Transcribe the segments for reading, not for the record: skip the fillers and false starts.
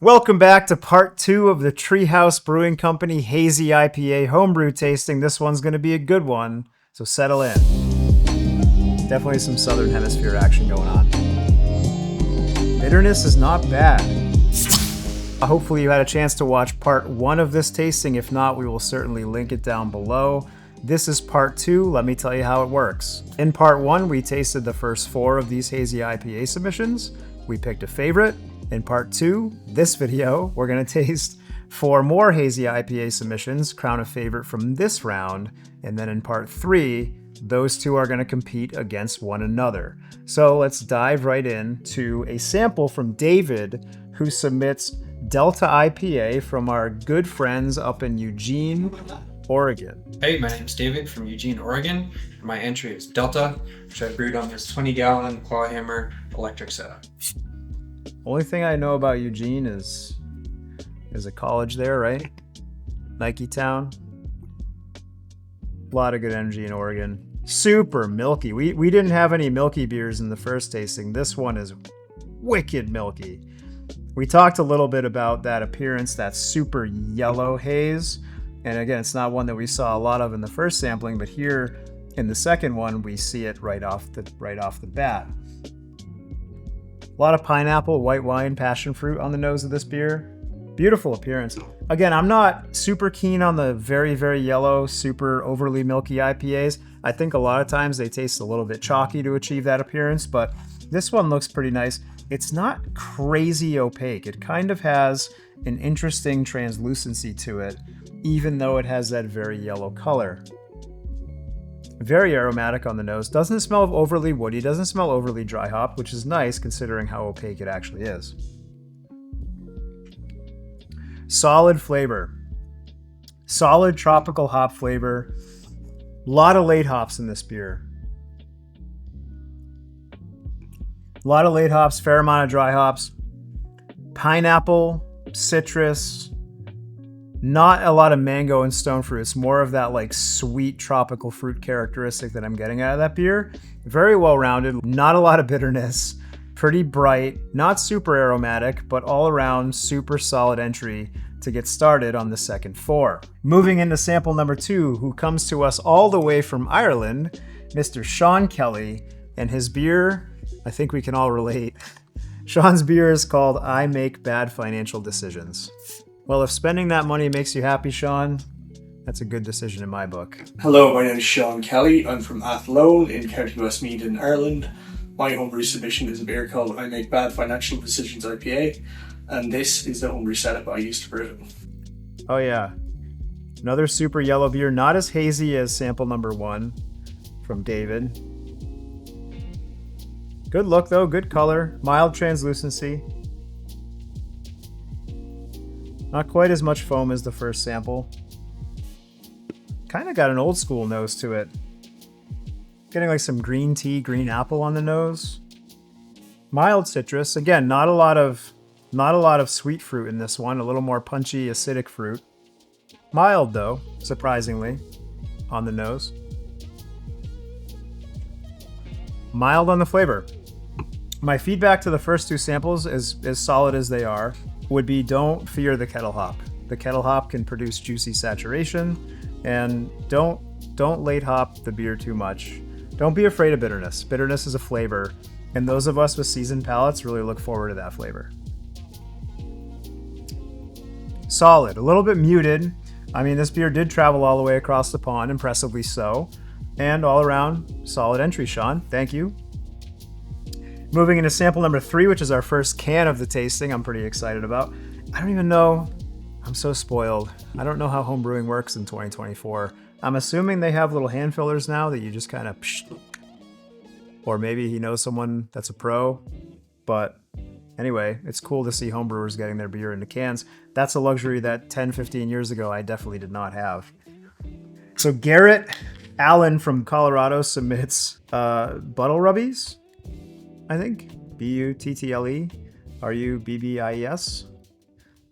Welcome back to part 2 of the Treehouse Brewing Company Hazy IPA homebrew tasting. This one's going to be a good one, so settle in. Definitely some Southern Hemisphere action going on. Bitterness is not bad. Hopefully you had a chance to watch part 1 of this tasting. If not, we will certainly link it down below. This is part 2. Let me tell you how it works. In part 1, we tasted the first 4 of these Hazy IPA submissions. We picked a favorite. In part 2, this video, we're going to taste 4 more Hazy IPA submissions, crown a favorite from this round, and then in part 3, those two are going to compete against one another. So let's dive right into a sample from David, who submits Delta IPA from our good friends up in Eugene, Oregon. Hey, my name's David from Eugene, Oregon. My entry is Delta, which I brewed on this 20-gallon clawhammer electric setup. Only thing I know about Eugene is there's a college there, right? Nike Town. A lot of good energy in Oregon. Super milky. We didn't have any milky beers in the first tasting. This one is wicked milky. We talked a little bit about that appearance, that super yellow haze. And again, it's not one that we saw a lot of in the first sampling, but here in the second one, we see it right off the bat. A lot of pineapple, white wine, passion fruit on the nose of this beer. Beautiful appearance. Again, I'm not super keen on the very, very yellow, super overly milky IPAs. I think a lot of times they taste a little bit chalky to achieve that appearance, but this one looks pretty nice. It's not crazy opaque. It kind of has an interesting translucency to it, even though it has that very yellow color. Very aromatic on the nose. Doesn't smell overly woody, doesn't smell overly dry hop, which is nice considering how opaque it actually is. Solid flavor. Solid tropical hop flavor. A lot of late hops in this beer. A lot of late hops, fair amount of dry hops. Pineapple, citrus. Not a lot of mango and stone fruit. It's more of that like sweet tropical fruit characteristic that I'm getting out of that beer. Very well rounded, not a lot of bitterness, pretty bright, not super aromatic, but all around super solid entry to get started on the second 4. Moving into sample number 2, who comes to us all the way from Ireland, Mr. Sean Kelly, and his beer, I think we can all relate. Sean's beer is called I Make Bad Financial Decisions. Well, if spending that money makes you happy, Sean, that's a good decision in my book. Hello, my name is Sean Kelly. I'm from Athlone in County Westmeath in Ireland. My homebrew submission is a beer called I Make Bad Financial Decisions IPA, and this is the homebrew setup I used to brew it. Oh yeah, another super yellow beer, not as hazy as sample number 1 from David. Good look though, good color, mild translucency. Not quite as much foam as the first sample. Kind of got an old school nose to it. Getting like some green tea, green apple on the nose. Mild citrus. Again, not a lot of sweet fruit in this one. A little more punchy, acidic fruit. Mild though, surprisingly, on the nose. Mild on the flavor. My feedback to the first 2 samples is as solid as they are. Would be don't fear the kettle hop. The kettle hop can produce juicy saturation, and don't late hop the beer too much. Don't be afraid of bitterness. Bitterness is a flavor, and those of us with seasoned palates really look forward to that flavor. Solid, a little bit muted. I mean, this beer did travel all the way across the pond, impressively so, and all around solid entry, Sean. Thank you. Moving into sample number 3, which is our first can of the tasting, I'm pretty excited about. I don't even know. I'm so spoiled. I don't know how home brewing works in 2024. I'm assuming they have little hand fillers now that you just kind of or maybe he knows someone that's a pro. But anyway, it's cool to see homebrewers getting their beer into cans. That's a luxury that 10, 15 years ago I definitely did not have. So Garrett Allen from Colorado submits Buttal Rubbies. I think. Buttle. Rubbies. I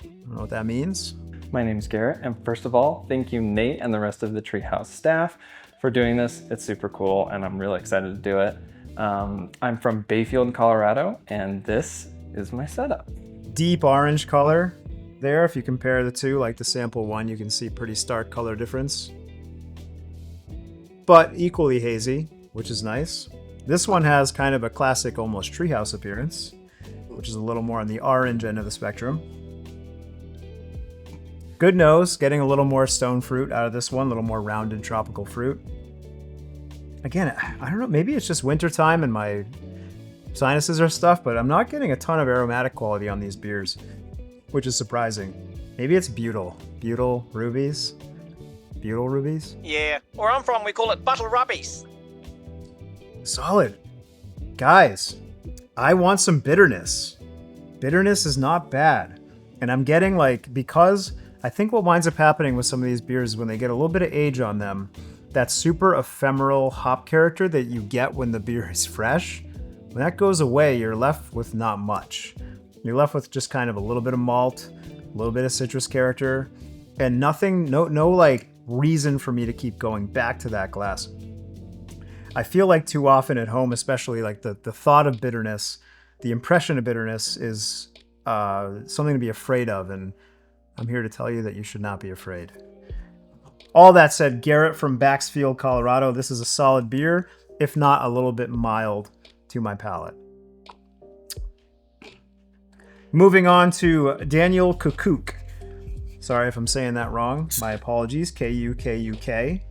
don't know what that means. My name's Garrett, and first of all, thank you, Nate, and the rest of the Treehouse staff for doing this. It's super cool, and I'm really excited to do it. I'm from Bayfield, Colorado, and this is my setup. deep orange color there. If you compare the two, like the sample one, you can see pretty stark color difference. But equally hazy, which is nice. This one has kind of a classic, almost treehouse appearance, which is a little more on the orange end of the spectrum. Good nose, getting a little more stone fruit out of this one, a little more rounded tropical fruit. Again, I don't know, maybe it's just wintertime and my sinuses or stuff, but I'm not getting a ton of aromatic quality on these beers, which is surprising. Maybe it's Buttal. Buttal Rubbies? Buttal Rubbies? Yeah, where I'm from we call it Buttal Rubbies. Solid. Guys, I want some bitterness. Bitterness is not bad. And I'm getting like, because I think what winds up happening with some of these beers is when they get a little bit of age on them, that super ephemeral hop character that you get when the beer is fresh, when that goes away, you're left with not much. You're left with just kind of a little bit of malt, a little bit of citrus character, and nothing, no like reason for me to keep going back to that glass. I feel like too often at home, especially like the thought of bitterness, the impression of bitterness is something to be afraid of, and I'm here to tell you that you should not be afraid. All that said, Garrett from Baxfield, Colorado, this is a solid beer, if not a little bit mild to my palate. Moving on to Daniel Kukuk. Sorry if I'm saying that wrong. My apologies. Kukuk.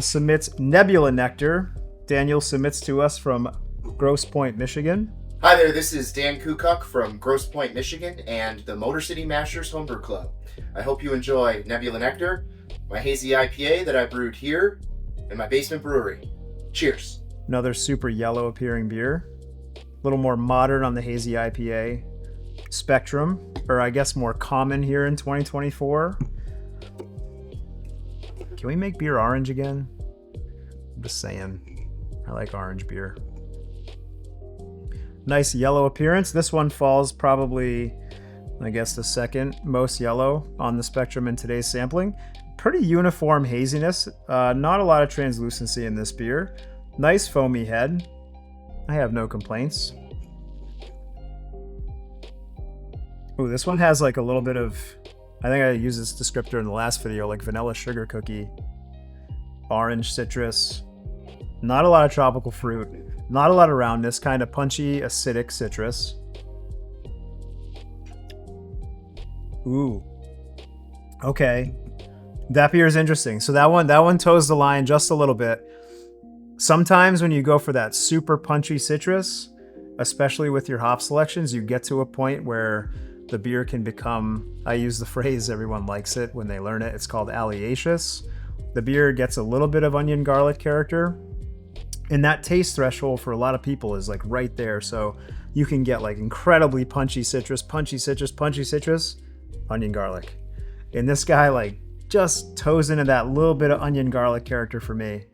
Submits Nebula Nectar. Daniel submits to us from Grosse Pointe, Michigan. Hi there, this is Dan Kukuk from Grosse Pointe, Michigan, and the Motor City Masters Homebrew Club. I hope you enjoy Nebula Nectar, my Hazy IPA that I brewed here in my basement brewery. Cheers. Another super yellow appearing beer. A little more modern on the Hazy IPA spectrum, or I guess more common here in 2024. Can we make beer orange again? I'm just saying. I like orange beer. Nice yellow appearance. This one falls probably, I guess, the second most yellow on the spectrum in today's sampling. Pretty uniform haziness. Not a lot of translucency in this beer. Nice foamy head. I have no complaints. Ooh, this one has like a little bit of, I think I used this descriptor in the last video, like vanilla sugar cookie, orange citrus. Not a lot of tropical fruit. Not a lot of roundness, kind of punchy, acidic citrus. Ooh. Okay. That beer is interesting. So that one toes the line just a little bit. Sometimes when you go for that super punchy citrus, especially with your hop selections, you get to a point where the beer can become, I use the phrase, everyone likes it when they learn it, it's called alliaceous. The beer gets a little bit of onion garlic character. And that taste threshold for a lot of people is like right there. So you can get like incredibly punchy citrus, onion garlic. And this guy like just toes into that little bit of onion garlic character for me.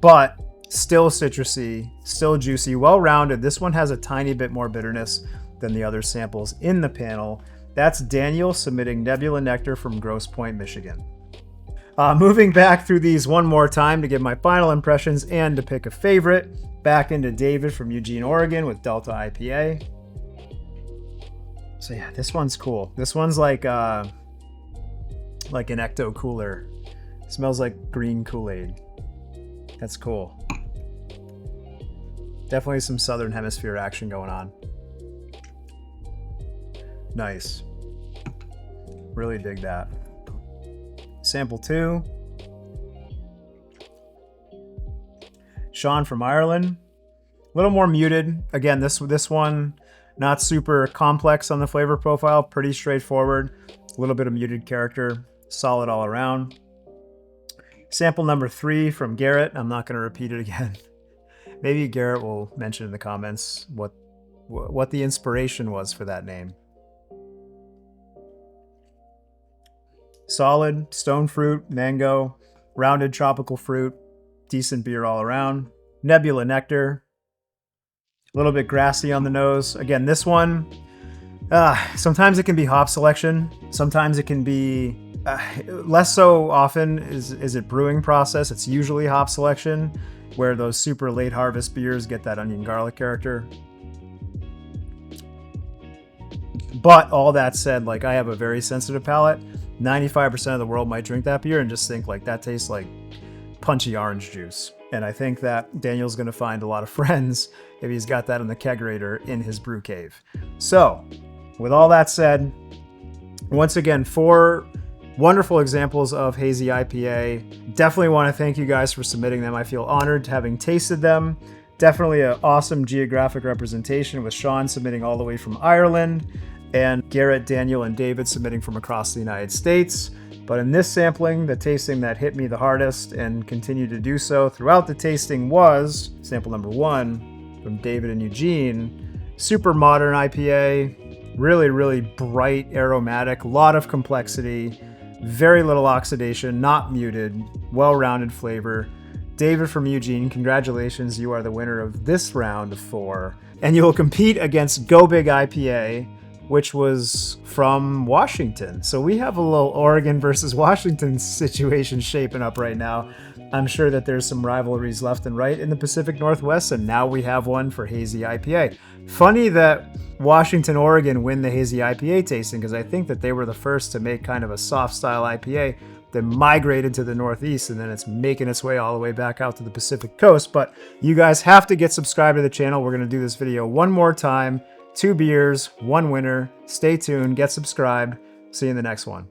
But still citrusy, still juicy, well-rounded. This one has a tiny bit more bitterness than the other samples in the panel. That's Daniel submitting Nebula Nectar from Grosse Pointe, Michigan. Moving back through these one more time to give my final impressions and to pick a favorite. Back into David from Eugene, Oregon with Delta IPA. So yeah, this one's cool. This one's like an ecto cooler. Smells like green Kool-Aid. That's cool. Definitely some Southern Hemisphere action going on. Nice. Really dig that. Sample 2. Sean from Ireland. A little more muted. Again, this one not super complex on the flavor profile. Pretty straightforward. A little bit of muted character. Solid all around. Sample number 3 from Garrett. I'm not going to repeat it again. Maybe Garrett will mention in the comments what the inspiration was for that name. Solid, stone fruit, mango, rounded tropical fruit, decent beer all around. Nebula Nectar, a little bit grassy on the nose. Again, this one, sometimes it can be hop selection. Sometimes it can be, less so often is it brewing process. It's usually hop selection, where those super late harvest beers get that onion garlic character. But all that said, like, I have a very sensitive palate. 95% of the world might drink that beer and just think like that tastes like punchy orange juice. And I think that Daniel's going to find a lot of friends if he's got that in the kegerator in his brew cave. So with all that said, once again, 4 wonderful examples of Hazy IPA. Definitely want to thank you guys for submitting them. I feel honored having tasted them. Definitely an awesome geographic representation with Sean submitting all the way from Ireland and Garrett, Daniel, and David submitting from across the United States. But in this sampling, the tasting that hit me the hardest and continued to do so throughout the tasting was sample number 1 from David and Eugene. Super modern IPA, really, really bright, aromatic, a lot of complexity, very little oxidation, not muted, well-rounded flavor. David from Eugene, congratulations, you are the winner of this round of 4. And you will compete against Go Big IPA, which was from Washington. So we have a little Oregon versus Washington situation shaping up right now. I'm sure that there's some rivalries left and right in the Pacific Northwest, and now we have one for Hazy IPA. Funny that Washington, Oregon win the Hazy IPA tasting, because I think that they were the first to make kind of a soft style IPA that migrated to the Northeast, and then it's making its way all the way back out to the Pacific Coast. But you guys have to get subscribed to the channel. We're going to do this video one more time. 2 beers, 1 winner. Stay tuned, get subscribed. See you in the next one.